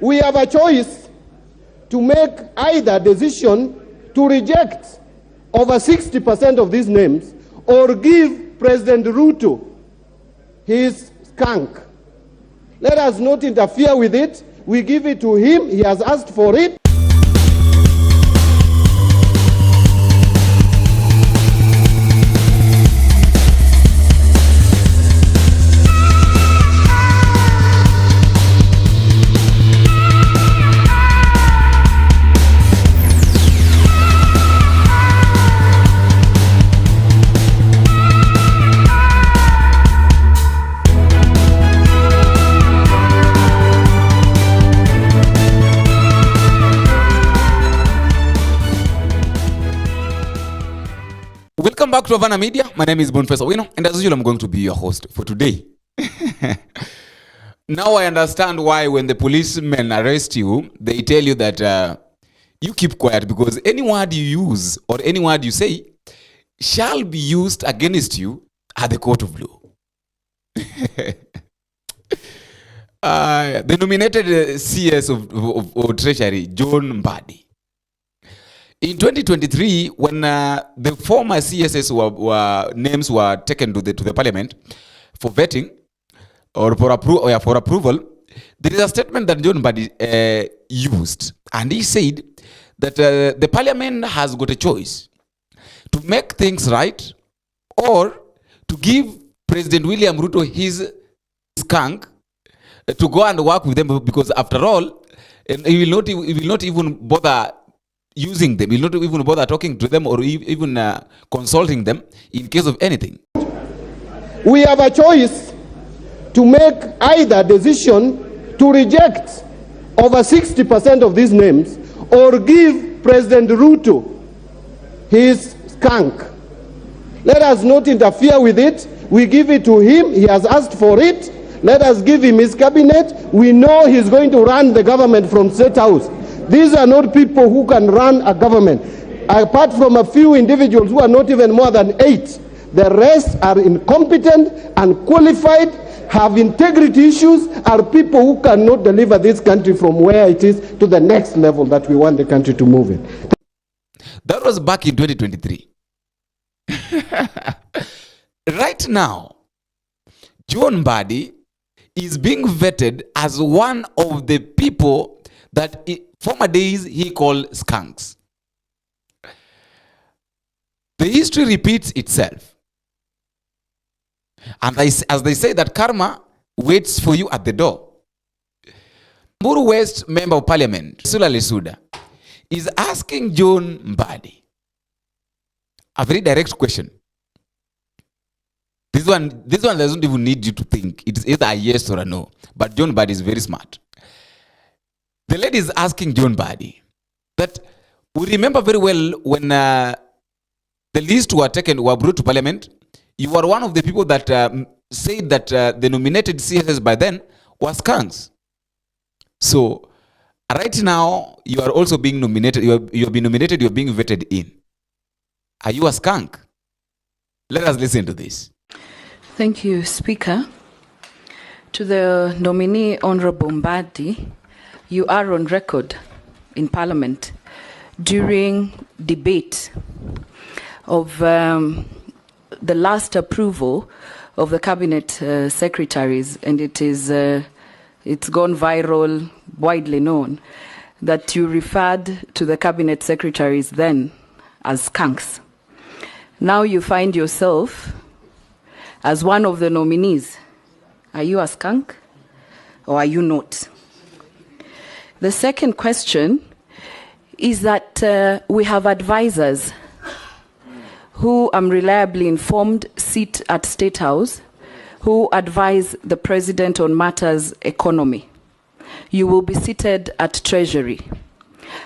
We have a choice to make either decision to reject over 60% of these names or give President Ruto his skunk. Let us not interfere with it. We give it to him. He has asked for it. Welcome back to Havana Media. My name is Boniface Owino, and as usual, I'm going to be your host for today. Now I understand why when the policemen arrest you, they tell you that you keep quiet, because any word you use or any word you say shall be used against you at the court of law. The nominated CS of Treasury, John Mbadi. In 2023, when the former CSS names were taken to the parliament for vetting or for approval, there is a statement that John Mbadi used, and he said that the parliament has got a choice to make things right or to give President William Ruto his skunk to go and work with them, because after all, he will not even bother using them. He will not even bother talking to them or even consulting them in case of anything. We have a choice to make either decision to reject over 60% of these names or give President Ruto his skunk. Let us not interfere with it. We give it to him. He has asked for it. Let us give him his cabinet. We know he's going to run the government from State House. These are not people who can run a government. Apart from a few individuals who are not even more than 8, the rest are incompetent, unqualified, have integrity issues, are people who cannot deliver this country from where it is to the next level that we want the country to move in. That was back in 2023. Right now, John Mbadi is being vetted as one of the people that former days he called skunks. The history repeats itself. And as they say that karma waits for you at the door. Mburu West Member of Parliament, Sula Lesuda, is asking John Mbadi a very direct question. This one doesn't even need you to think. It's either a yes or a no. But John Mbadi is very smart. The lady is asking John Mbadi that we remember very well when the list were brought to Parliament. You were one of the people that said that the nominated CSS by then was skunks. So right now you are also being nominated. You have been nominated. You are being vetted in. Are you a skunk? Let us listen to this. Thank you, Speaker. To the nominee, Honorable Mbadi, you are on record in Parliament during debate of the last approval of the cabinet secretaries, and it's gone viral, widely known, that you referred to the cabinet secretaries then as skunks. Now you find yourself as one of the nominees. Are you a skunk or are you not? The second question is that we have advisors who, I'm reliably informed, sit at State House, who advise the President on matters economy. You will be seated at Treasury.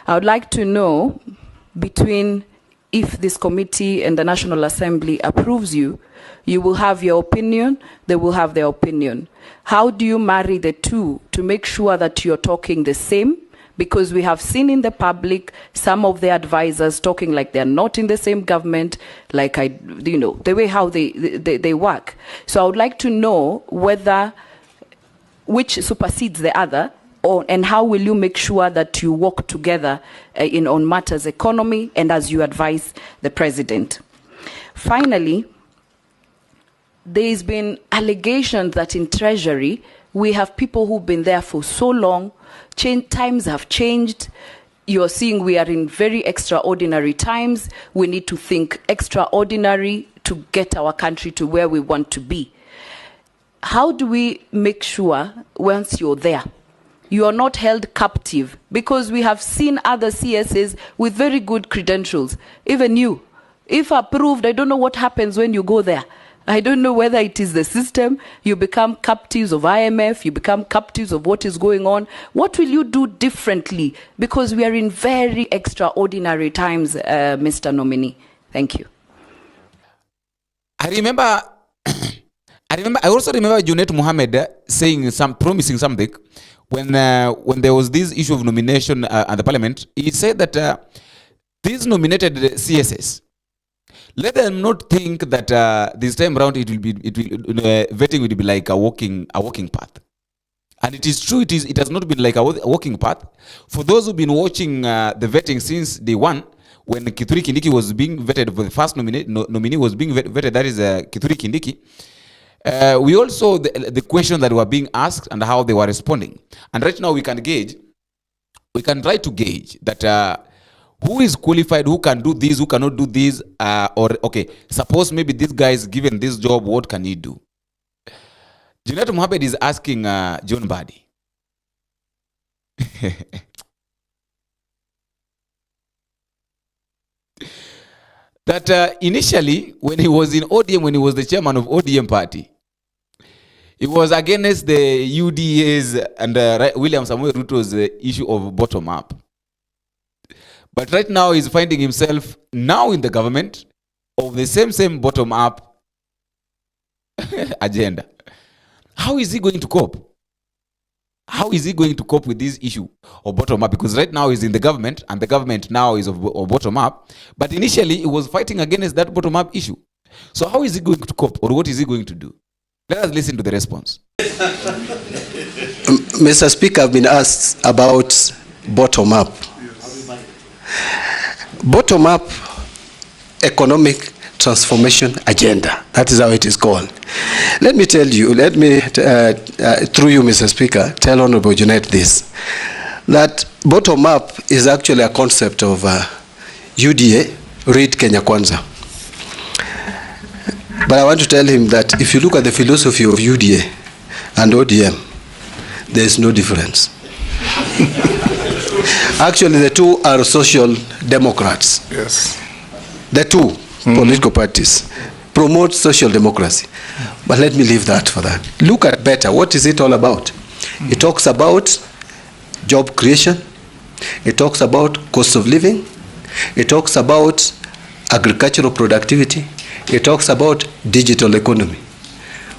I would like to know, between if this committee and the National Assembly approves you, you will have your opinion, they will have their opinion. How do you marry the two to make sure that you're talking the same? Because we have seen in the public some of the advisors talking like they're not in the same government, like the way how they work. So I would like to know whether which supersedes the other, and how will you make sure that you work together on matters economy and as you advise the president? Finally, there's been allegations that in Treasury, we have people who've been there for so long, times have changed. You're seeing we are in very extraordinary times. We need to think extraordinary to get our country to where we want to be. How do we make sure once you're there, you are not held captive? Because we have seen other CSAs with very good credentials, even you. If approved, I don't know what happens when you go there. I don't know whether it is the system, you become captives of IMF, you become captives of what is going on. What will you do differently? Because we are in very extraordinary times, Mr. Nominee. Thank you. I also remember Junet Mohammed promising something when there was this issue of nomination at the parliament. He said that these nominated CSS, let them not think that this time around vetting will be like a walking path. And it is true, it has not been like a walking path. For those who've been watching the vetting since day one, when Kithure Kindiki was being vetted, for the first nominee was being vetted, that is Kithure Kindiki. We also the questions that were being asked and how they were responding. And right now we can try to gauge that who is qualified, who can do this, who cannot do this, or okay, suppose maybe this guy is given this job, what can he do? Junet Mohammed is asking John Mbadi. That initially, when he was in ODM, when he was the chairman of ODM party, he was against the UDA's and William Samuel Ruto's issue of bottom up. But right now he's finding himself now in the government of the same bottom up agenda. How is he going to cope? How is he going to cope with this issue of bottom up? Because right now he's in the government and the government now is of bottom up. But initially he was fighting against that bottom up issue. So how is he going to cope, or what is he going to do? Let us listen to the response. Mr. Speaker, I've been asked about bottom up. Bottom up economic transformation agenda. That is how it is called. Let me tell you, through you, Mr. Speaker, tell Honorable Junet this, that bottom up is actually a concept of UDA, read Kenya Kwanza. But I want to tell him that if you look at the philosophy of UDA and ODM, there is no difference. Actually, the two are social democrats. Yes. The two political parties promote social democracy. But let me leave that for that. Look at better. What is it all about? It talks about job creation. It talks about cost of living. It talks about agricultural productivity. It talks about digital economy.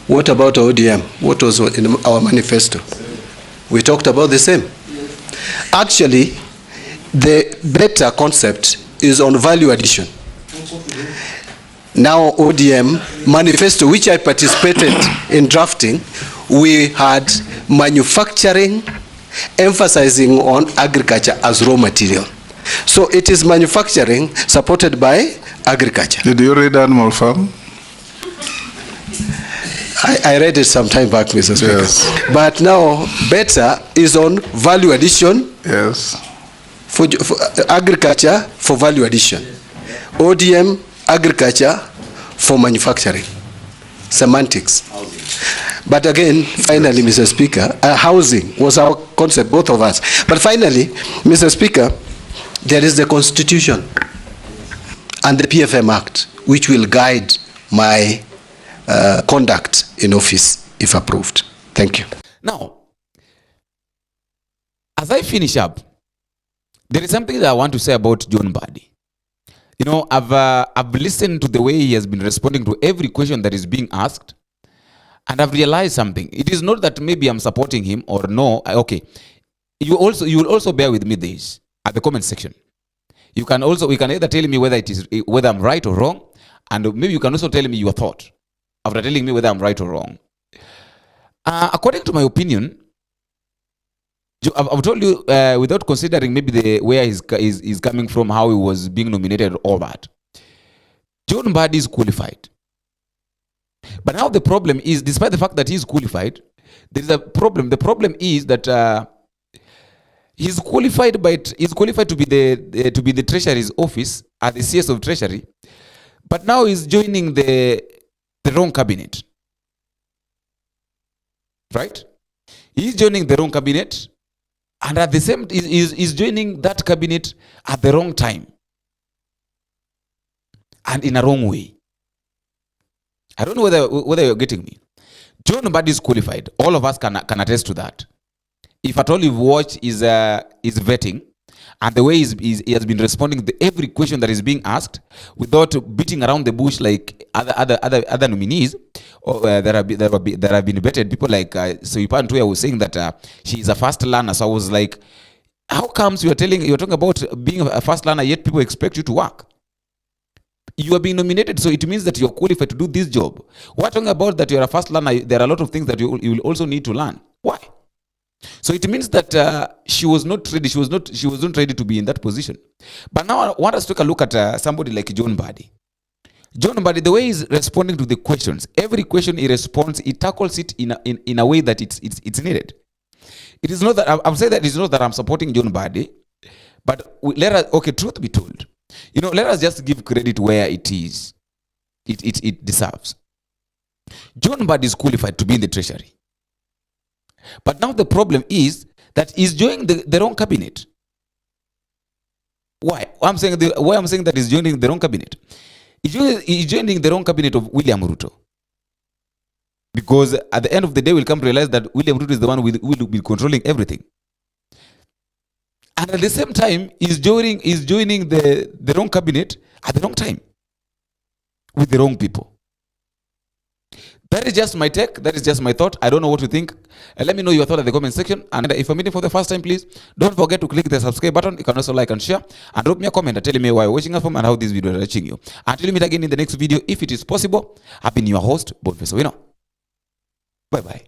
What about ODM? What was in our manifesto? We talked about the same. Actually, the better concept is on value addition. Now ODM manifesto, which I participated in drafting, we had manufacturing emphasizing on agriculture as raw material. So it is manufacturing supported by agriculture. Did you read Animal Farm? I read it some time back, Mr. Speaker. Yes. But now better is on value addition. Yes. For agriculture for value addition. ODM, agriculture for manufacturing. Semantics. But again, finally, Mr. Speaker, housing was our concept, both of us. But finally, Mr. Speaker, there is the Constitution and the PFM Act, which will guide my conduct in office, if approved. Thank you. Now, as I finish up, there is something that I want to say about John Mbadi. You know, I've listened to the way he has been responding to every question that is being asked, and I've realized something. It is not that maybe I'm supporting him or no. Okay, you will also bear with me this at the comment section. You can either tell me whether I'm right or wrong, and maybe you can also tell me your thought after telling me whether I'm right or wrong. According to my opinion, I've told you without considering maybe the where he's coming from, how he was being nominated, all that. John Mbadi is qualified. But now the problem is, despite the fact that he's qualified, there is a problem. The problem is that he's qualified to be the Treasury's office at the CS of Treasury, but now he's joining the wrong cabinet. Right? He's joining the wrong cabinet, and at the same is joining that cabinet at the wrong time and in a wrong way. I don't know whether you're getting me. John Mbadi is qualified. All of us can attest to that. If at all you've watched his vetting and the way he has been responding to every question that is being asked without beating around the bush like other nominees that have been vetted. People like Soipan Tuya was saying that she is a fast learner. So I was like, how comes you're talking about being a fast learner yet people expect you to work? You are being nominated, so it means that you're qualified to do this job. We're talking about that you're a fast learner. There are a lot of things that you will also need to learn. Why? So it means that she was not ready. She wasn't ready to be in that position. But now I want us to take a look at somebody like John Mbadi. John Mbadi, the way he's responding to the questions, every question he responds, he tackles it in a way that it's needed. It is not that I'm saying that it's not that I'm supporting John Mbadi, but truth be told, let us just give credit where it is. It deserves. John Mbadi is qualified to be in the Treasury. But now the problem is that he's joining the wrong cabinet. Why? I'm saying that he's joining the wrong cabinet. He's joining the wrong cabinet of William Ruto. Because at the end of the day, we'll come to realize that William Ruto is the one who will be controlling everything. And at the same time, he's joining the wrong cabinet at the wrong time with the wrong people. That is just my take. That is just my thought. I don't know what you think. Let me know your thought in the comment section. And if you're meeting for the first time, please don't forget to click the subscribe button. You can also like and share. And drop me a comment and tell me why you're watching us from and how this video is reaching you. Until we meet again in the next video, if it is possible, I've been your host, Professor Wino. Bye-bye.